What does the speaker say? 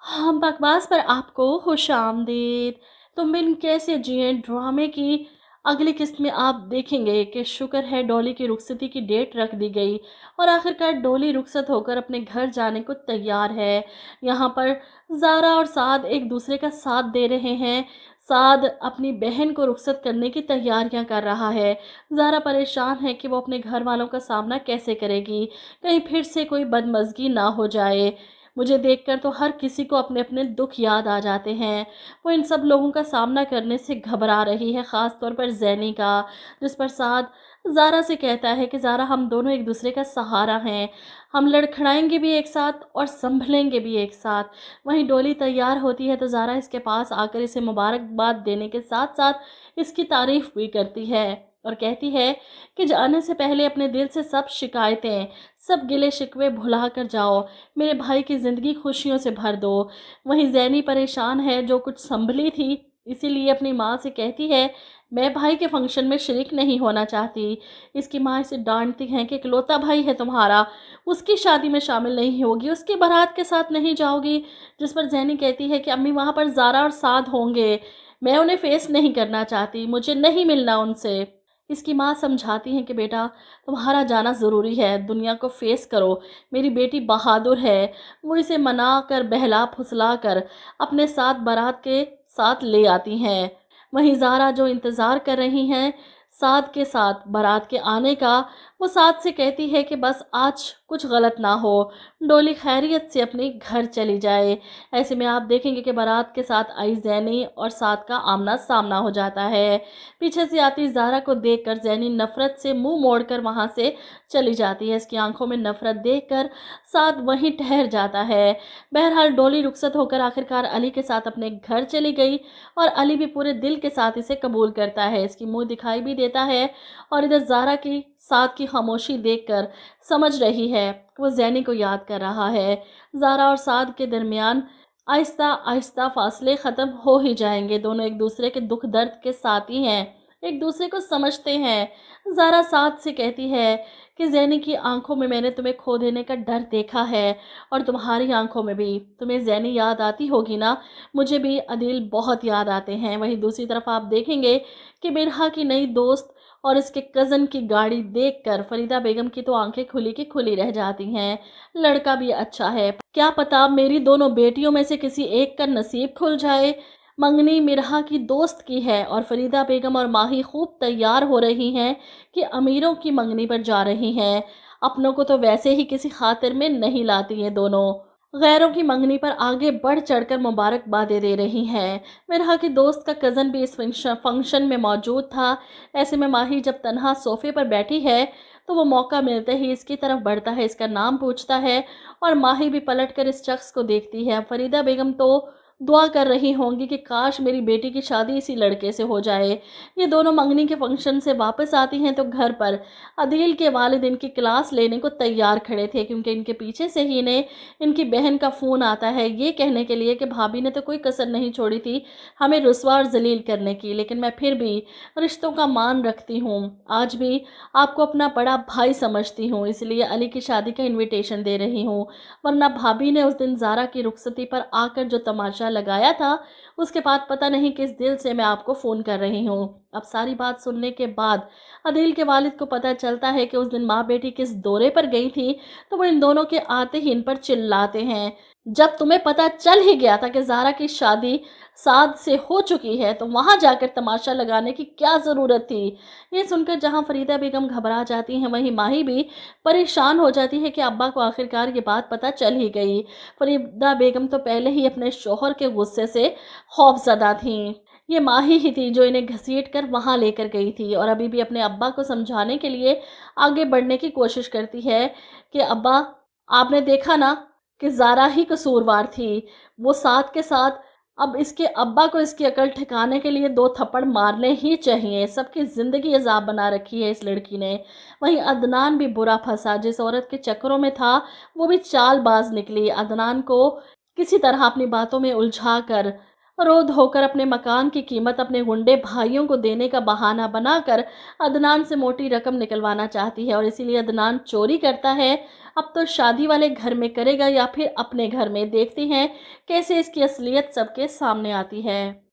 हम बकवास पर आपको खुशामदीद। तुम बिन कैसे जिए ड्रामे की अगली किस्त में आप देखेंगे कि शुक्र है डॉली की रुखसती की डेट रख दी गई और आखिरकार डॉली रुखसत होकर अपने घर जाने को तैयार है। यहाँ पर ज़ारा और साद एक दूसरे का साथ दे रहे हैं। साद अपनी बहन को रुखसत करने की तैयारियां कर रहा है। ज़ारा परेशान है कि वो अपने घर वालों का सामना कैसे करेगी, कहीं फिर से कोई बदमज़गी ना हो जाए। मुझे देखकर तो हर किसी को अपने अपने दुख याद आ जाते हैं। वो इन सब लोगों का सामना करने से घबरा रही है, ख़ास तौर पर ज़ैनी का, जिस पर साद ज़ारा से कहता है कि ज़ारा हम दोनों एक दूसरे का सहारा हैं, हम लड़खड़ाएंगे भी एक साथ और संभलेंगे भी एक साथ। वहीं डोली तैयार होती है तो ज़ारा इसके पास आकर इसे मुबारकबाद देने के साथ साथ इसकी तारीफ़ भी करती है और कहती है कि जाने से पहले अपने दिल से सब शिकायतें, सब गिले शिकवे भुला कर जाओ, मेरे भाई की ज़िंदगी खुशियों से भर दो। वहीं ज़ैनी परेशान है, जो कुछ संभली थी इसीलिए अपनी माँ से कहती है मैं भाई के फंक्शन में शरीक नहीं होना चाहती। इसकी माँ इसे डांटती हैं कि इकलौता भाई है तुम्हारा, उसकी शादी में शामिल नहीं होगी, उसकी बारात के साथ नहीं जाओगी। जिस पर ज़ैनी कहती है कि अम्मी वहाँ पर ज़ारा और साद होंगे, मैं उन्हें फेस नहीं करना चाहती, मुझे नहीं मिलना उनसे। इसकी माँ समझाती हैं कि बेटा तुम्हारा जाना ज़रूरी है, दुनिया को फेस करो, मेरी बेटी बहादुर है। वो इसे मना कर बहला फुसला कर अपने साथ बारात के साथ ले आती हैं। वहीं ज़ारा जो इंतज़ार कर रही हैं साद के साथ बारात के आने का, वो साद से कहती है कि बस आज कुछ गलत ना हो, डोली खैरियत से अपने घर चली जाए। ऐसे में आप देखेंगे कि बारात के साथ आई ज़ैनी और साद का आमना सामना हो जाता है। पीछे से आती ज़ारा को देखकर ज़ैनी नफ़रत से मुंह मोड़कर वहां से चली जाती है। इसकी आंखों में नफ़रत देखकर साद वहीं ठहर जाता है। बहरहाल डोली रुखसत होकर आखिरकार अली के साथ अपने घर चली गई और अली भी पूरे दिल के साथ इसे कबूल करता है, इसकी मुंह दिखाई भी देता है। और इधर ज़ारा की साद की खामोशी देखकर समझ रही है कि वो ज़ैनी को याद कर रहा है। ज़ारा और साद के दरमियान आहिस्ता आहिस्ता फासले ख़त्म हो ही जाएंगे। दोनों एक दूसरे के दुख दर्द के साथी हैं, एक दूसरे को समझते हैं। ज़ारा साद से कहती है कि ज़ैनी की आंखों में मैंने तुम्हें खो देने का डर देखा है और तुम्हारी आंखों में भी। तुम्हें ज़ैनी याद आती होगी ना, मुझे भी अदील बहुत याद आते हैं। वहीं दूसरी तरफ आप देखेंगे कि बिरहा की नई दोस्त और इसके कज़न की गाड़ी देखकर फरीदा बेगम की तो आंखें खुली की खुली रह जाती हैं। लड़का भी अच्छा है, क्या पता मेरी दोनों बेटियों में से किसी एक का नसीब खुल जाए। मंगनी मिरहा की दोस्त की है और फरीदा बेगम और माही खूब तैयार हो रही हैं कि अमीरों की मंगनी पर जा रही हैं। अपनों को तो वैसे ही किसी खातिर में नहीं लाती हैं दोनों, गैरों की मंगनी पर आगे बढ़ चढ़कर मुबारकबादें दे रही हैं। मिरहा की दोस्त का कज़न भी इस फंक्शन में मौजूद था। ऐसे में माही जब तन्हा सोफे पर बैठी है तो वो मौका मिलते ही इसकी तरफ बढ़ता है, इसका नाम पूछता है और माही भी पलटकर इस शख्स को देखती है। फरीदा बेगम तो दुआ कर रही होंगी कि काश मेरी बेटी की शादी इसी लड़के से हो जाए। ये दोनों मंगनी के फंक्शन से वापस आती हैं तो घर पर अदील के वालिद इनकी क्लास लेने को तैयार खड़े थे, क्योंकि इनके पीछे से ही इन्हें इनकी बहन का फ़ोन आता है ये कहने के लिए कि भाभी ने तो कोई कसर नहीं छोड़ी थी हमें रुस्वा और जलील करने की, लेकिन मैं फिर भी रिश्तों का मान रखती हूँ, आज भी आपको अपना बड़ा भाई समझती हूँ, इसलिए अली की शादी का इन्विटेशन दे रही हूँ। वरना भाभी ने उस दिन ज़ारा की रुखसती पर आकर जो तमाशा लगाया था, उसके बाद पता नहीं किस दिल से मैं आपको फ़ोन कर रही हूँ। अब सारी बात सुनने के बाद अदील के वालिद को पता चलता है कि उस दिन माँ बेटी किस दौरे पर गई थी, तो वो इन दोनों के आते ही इन पर चिल्लाते हैं, जब तुम्हें पता चल ही गया था कि ज़ारा की शादी साद से हो चुकी है तो वहां जाकर तमाशा लगाने की क्या ज़रूरत थी। ये सुनकर जहां फरीदा बेगम घबरा जाती हैं, वहीं माही भी परेशान हो जाती है कि अब्बा को आखिरकार ये बात पता चल ही गई। फरीदा बेगम तो पहले ही अपने शोहर के गुस्से से खौफजदा थी। ये माही ही थी जो इन्हें घसीट कर वहाँ लेकर गई थी और अभी भी अपने अब्बा को समझाने के लिए आगे बढ़ने की कोशिश करती है कि अब्बा आपने देखा ना कि ज़ारा ही कसूरवार थी, वो साथ के साथ अब इसके अब्बा को इसकी अकल ठिकाने के लिए 2 थप्पड़ मारने ही चाहिए। सबकी ज़िंदगी अजाब बना रखी है इस लड़की ने। वहीं अदनान भी बुरा फंसा, जिस औरत के चक्करों में था वो भी चालबाज निकली। अदनान को किसी तरह अपनी बातों में उलझा कर रो धोकर अपने मकान की कीमत अपने गुंडे भाइयों को देने का बहाना बनाकर अदनान से मोटी रकम निकलवाना चाहती है और इसीलिए अदनान चोरी करता है। अब तो शादी वाले घर में करेगा या फिर अपने घर में, देखते हैं कैसे इसकी असलियत सबके सामने आती है।